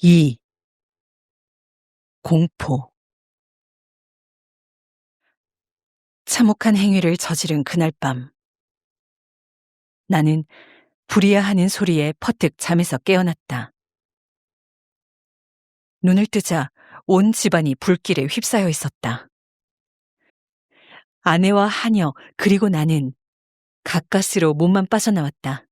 2. 공포. 참혹한 행위를 저지른 그날 밤, 나는 불이야 하는 소리에 퍼뜩 잠에서 깨어났다. 눈을 뜨자 온 집안이 불길에 휩싸여 있었다. 아내와 하녀 그리고 나는 가까스로 몸만 빠져나왔다.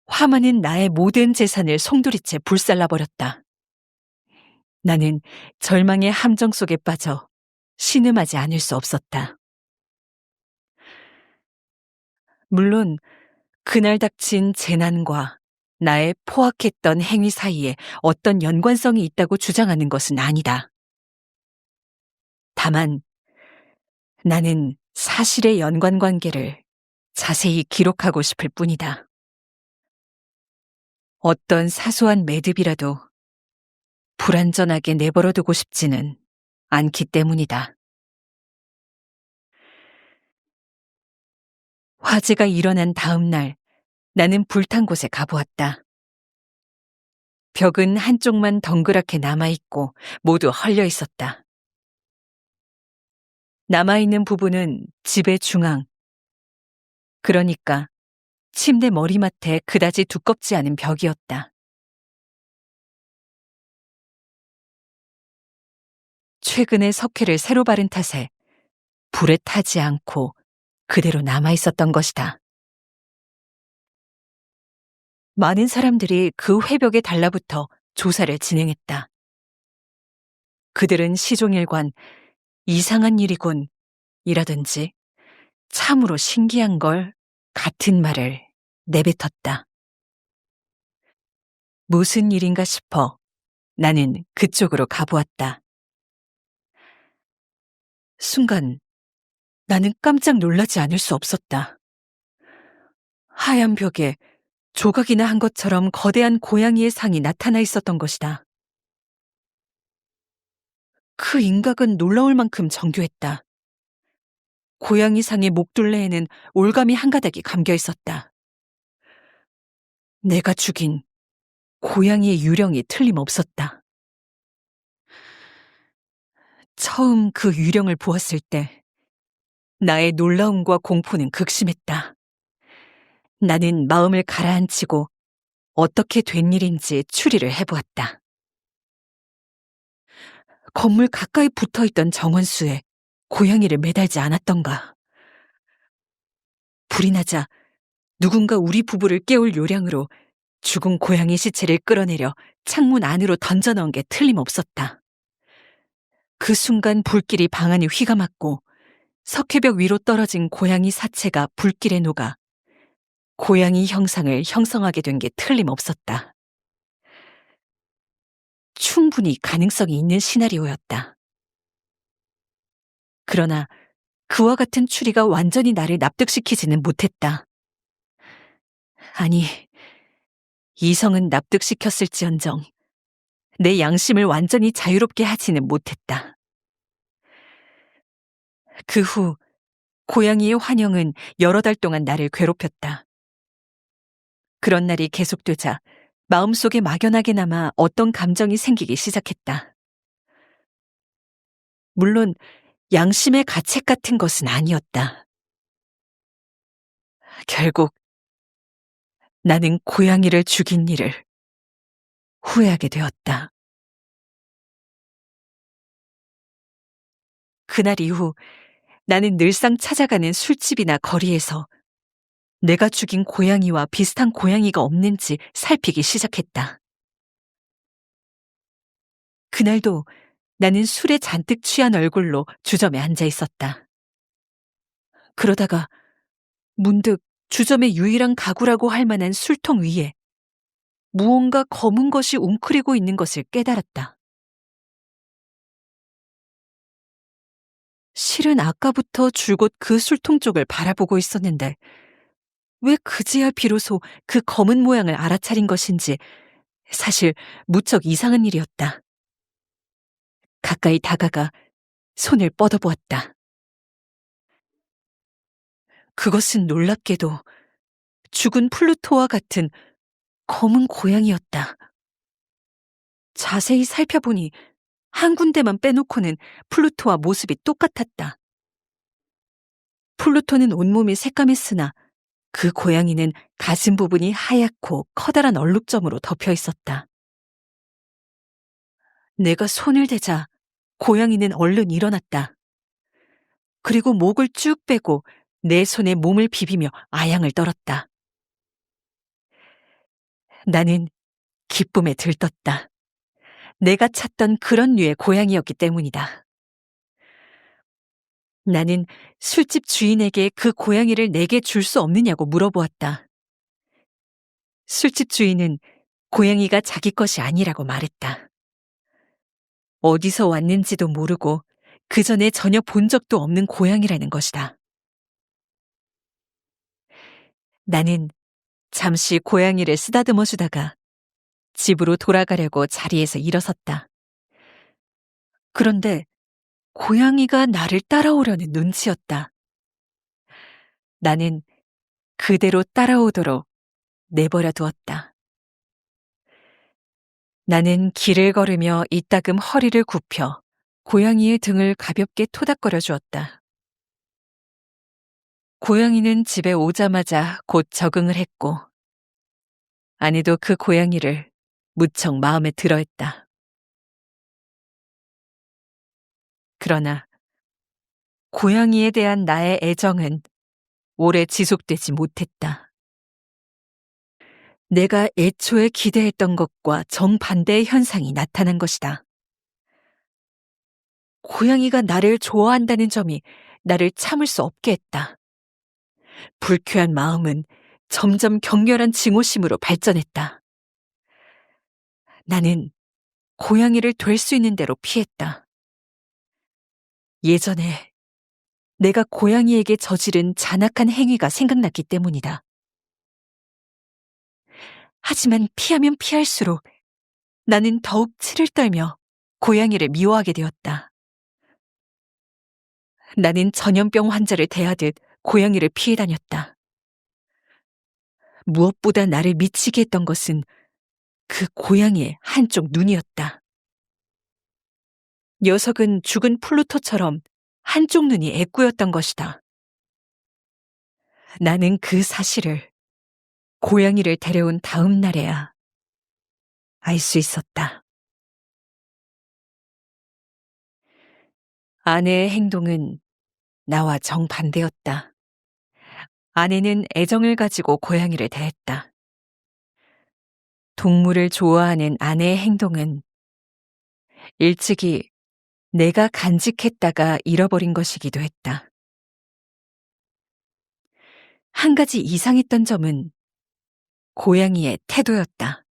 화만은 나의 모든 재산을 송두리째 불살라버렸다. 나는 절망의 함정 속에 빠져 신음하지 않을 수 없었다. 물론 그날 닥친 재난과 나의 포악했던 행위 사이에 어떤 연관성이 있다고 주장하는 것은 아니다. 다만 나는 사실의 연관관계를 자세히 기록하고 싶을 뿐이다. 어떤 사소한 매듭이라도 불완전하게 내버려두고 싶지는 않기 때문이다. 화재가 일어난 다음 날, 나는 불탄 곳에 가보았다. 벽은 한쪽만 덩그랗게 남아있고 모두 헐려 있었다. 남아있는 부분은 집의 중앙, 그러니까 침대 머리맡에 그다지 두껍지 않은 벽이었다. 최근에 석회를 새로 바른 탓에 불에 타지 않고 그대로 남아있었던 것이다. 많은 사람들이 그 회벽에 달라붙어 조사를 진행했다. 그들은 시종일관 이상한 일이군 이라든지 참으로 신기한 걸 같은 말을 내뱉었다. 무슨 일인가 싶어 나는 그쪽으로 가보았다. 순간 나는 깜짝 놀라지 않을 수 없었다. 하얀 벽에 조각이나 한 것처럼 거대한 고양이의 상이 나타나 있었던 것이다. 그 인각은 놀라울 만큼 정교했다. 고양이 상의 목둘레에는 올가미 한 가닥이 감겨 있었다. 내가 죽인 고양이의 유령이 틀림없었다. 처음 그 유령을 보았을 때 나의 놀라움과 공포는 극심했다. 나는 마음을 가라앉히고 어떻게 된 일인지 추리를 해보았다. 건물 가까이 붙어있던 정원수에 고양이를 매달지 않았던가. 불이 나자 누군가 우리 부부를 깨울 요량으로 죽은 고양이 시체를 끌어내려 창문 안으로 던져넣은 게 틀림없었다. 그 순간 불길이 방 안에 휘감았고 석회벽 위로 떨어진 고양이 사체가 불길에 녹아 고양이 형상을 형성하게 된 게 틀림없었다. 충분히 가능성이 있는 시나리오였다. 그러나 그와 같은 추리가 완전히 나를 납득시키지는 못했다. 아니, 이성은 납득시켰을지언정 내 양심을 완전히 자유롭게 하지는 못했다. 그 후 고양이의 환영은 여러 달 동안 나를 괴롭혔다. 그런 날이 계속되자 마음속에 막연하게나마 어떤 감정이 생기기 시작했다. 물론 양심의 가책 같은 것은 아니었다. 결국 나는 고양이를 죽인 일을 후회하게 되었다. 그날 이후 나는 늘상 찾아가는 술집이나 거리에서 내가 죽인 고양이와 비슷한 고양이가 없는지 살피기 시작했다. 그날도 나는 술에 잔뜩 취한 얼굴로 주점에 앉아 있었다. 그러다가 문득 주점의 유일한 가구라고 할 만한 술통 위에 무언가 검은 것이 웅크리고 있는 것을 깨달았다. 실은 아까부터 줄곧 그 술통 쪽을 바라보고 있었는데 왜 그제야 비로소 그 검은 모양을 알아차린 것인지 사실 무척 이상한 일이었다. 가까이 다가가 손을 뻗어보았다. 그것은 놀랍게도 죽은 플루토와 같은 검은 고양이였다. 자세히 살펴보니 한 군데만 빼놓고는 플루토와 모습이 똑같았다. 플루토는 온몸이 새까맸으나 그 고양이는 가슴 부분이 하얗고 커다란 얼룩점으로 덮여 있었다. 내가 손을 대자 고양이는 얼른 일어났다. 그리고 목을 쭉 빼고 내 손에 몸을 비비며 아양을 떨었다. 나는 기쁨에 들떴다. 내가 찾던 그런 류의 고양이였기 때문이다. 나는 술집 주인에게 그 고양이를 내게 줄 수 없느냐고 물어보았다. 술집 주인은 고양이가 자기 것이 아니라고 말했다. 어디서 왔는지도 모르고 그 전에 전혀 본 적도 없는 고양이라는 것이다. 나는 잠시 고양이를 쓰다듬어 주다가 집으로 돌아가려고 자리에서 일어섰다. 그런데 고양이가 나를 따라오려는 눈치였다. 나는 그대로 따라오도록 내버려 두었다. 나는 길을 걸으며 이따금 허리를 굽혀 고양이의 등을 가볍게 토닥거려 주었다. 고양이는 집에 오자마자 곧 적응을 했고, 아내도 그 고양이를 무척 마음에 들어 했다. 그러나 고양이에 대한 나의 애정은 오래 지속되지 못했다. 내가 애초에 기대했던 것과 정반대의 현상이 나타난 것이다. 고양이가 나를 좋아한다는 점이 나를 참을 수 없게 했다. 불쾌한 마음은 점점 격렬한 증오심으로 발전했다. 나는 고양이를 될 수 있는 대로 피했다. 예전에 내가 고양이에게 저지른 잔악한 행위가 생각났기 때문이다. 하지만 피하면 피할수록 나는 더욱 치를 떨며 고양이를 미워하게 되었다. 나는 전염병 환자를 대하듯 고양이를 피해 다녔다. 무엇보다 나를 미치게 했던 것은 그 고양이의 한쪽 눈이었다. 녀석은 죽은 플루토처럼 한쪽 눈이 애꾸였던 것이다. 나는 그 사실을 고양이를 데려온 다음 날에야 알 수 있었다. 아내의 행동은 나와 정반대였다. 아내는 애정을 가지고 고양이를 대했다. 동물을 좋아하는 아내의 행동은 일찍이 내가 간직했다가 잃어버린 것이기도 했다. 한 가지 이상했던 점은 고양이의 태도였다.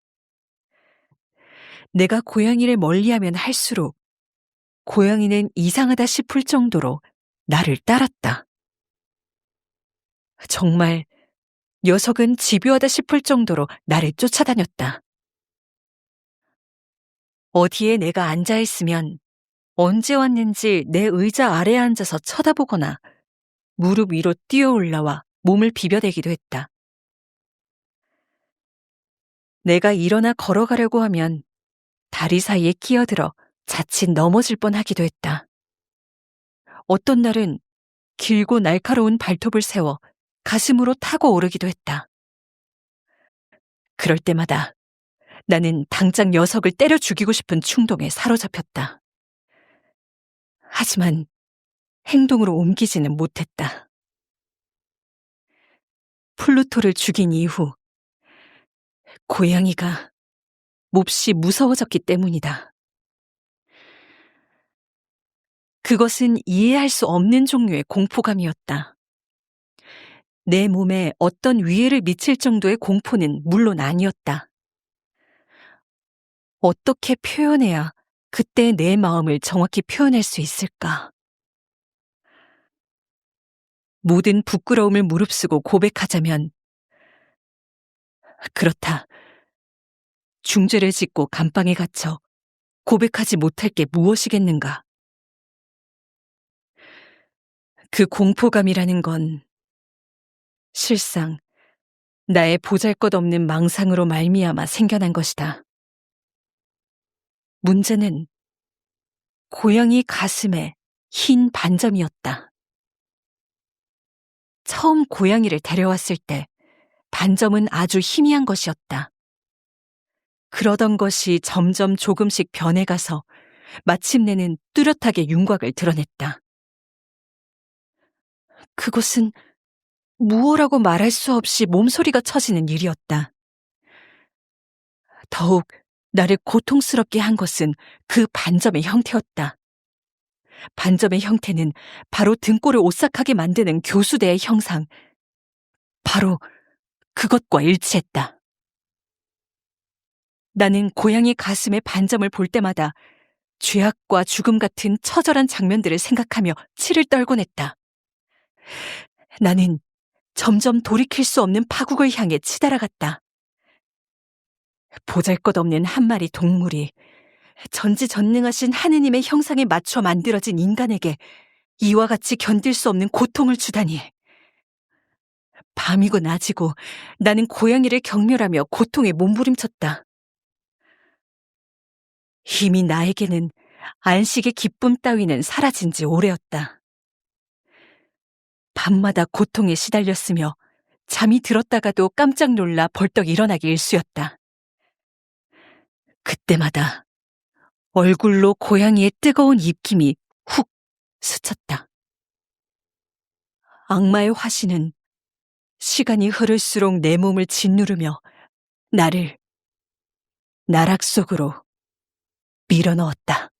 내가 고양이를 멀리하면 할수록 고양이는 이상하다 싶을 정도로 나를 따랐다. 정말 녀석은 집요하다 싶을 정도로 나를 쫓아다녔다. 어디에 내가 앉아 있으면 언제 왔는지 내 의자 아래에 앉아서 쳐다보거나 무릎 위로 뛰어 올라와 몸을 비벼대기도 했다. 내가 일어나 걸어가려고 하면 다리 사이에 끼어들어 자칫 넘어질 뻔하기도 했다. 어떤 날은 길고 날카로운 발톱을 세워 가슴으로 타고 오르기도 했다. 그럴 때마다 나는 당장 녀석을 때려 죽이고 싶은 충동에 사로잡혔다. 하지만 행동으로 옮기지는 못했다. 플루토를 죽인 이후 고양이가 몹시 무서워졌기 때문이다. 그것은 이해할 수 없는 종류의 공포감이었다. 내 몸에 어떤 위해를 미칠 정도의 공포는 물론 아니었다. 어떻게 표현해야 그때 내 마음을 정확히 표현할 수 있을까? 모든 부끄러움을 무릅쓰고 고백하자면, 그렇다. 중죄를 짓고 감방에 갇혀 고백하지 못할 게 무엇이겠는가? 그 공포감이라는 건 실상 나의 보잘것없는 망상으로 말미암아 생겨난 것이다. 문제는 고양이 가슴에 흰 반점이었다. 처음 고양이를 데려왔을 때 반점은 아주 희미한 것이었다. 그러던 것이 점점 조금씩 변해가서 마침내는 뚜렷하게 윤곽을 드러냈다. 그것은 무엇라고 말할 수 없이 몸소리가 쳐지는 일이었다. 더욱 나를 고통스럽게 한 것은 그 반점의 형태였다. 반점의 형태는 바로 등골을 오싹하게 만드는 교수대의 형상, 바로 그것과 일치했다. 나는 고양이 가슴의 반점을 볼 때마다 죄악과 죽음 같은 처절한 장면들을 생각하며 치를 떨곤 했다. 나는 점점 돌이킬 수 없는 파국을 향해 치달아갔다. 보잘것없는 한 마리 동물이 전지전능하신 하느님의 형상에 맞춰 만들어진 인간에게 이와 같이 견딜 수 없는 고통을 주다니. 밤이고 낮이고 나는 고양이를 경멸하며 고통에 몸부림쳤다. 이미 나에게는 안식의 기쁨 따위는 사라진 지 오래였다. 밤마다 고통에 시달렸으며 잠이 들었다가도 깜짝 놀라 벌떡 일어나기 일쑤였다. 그때마다 얼굴로 고양이의 뜨거운 입김이 훅 스쳤다. 악마의 화신은 시간이 흐를수록 내 몸을 짓누르며 나를 나락 속으로 밀어넣었다.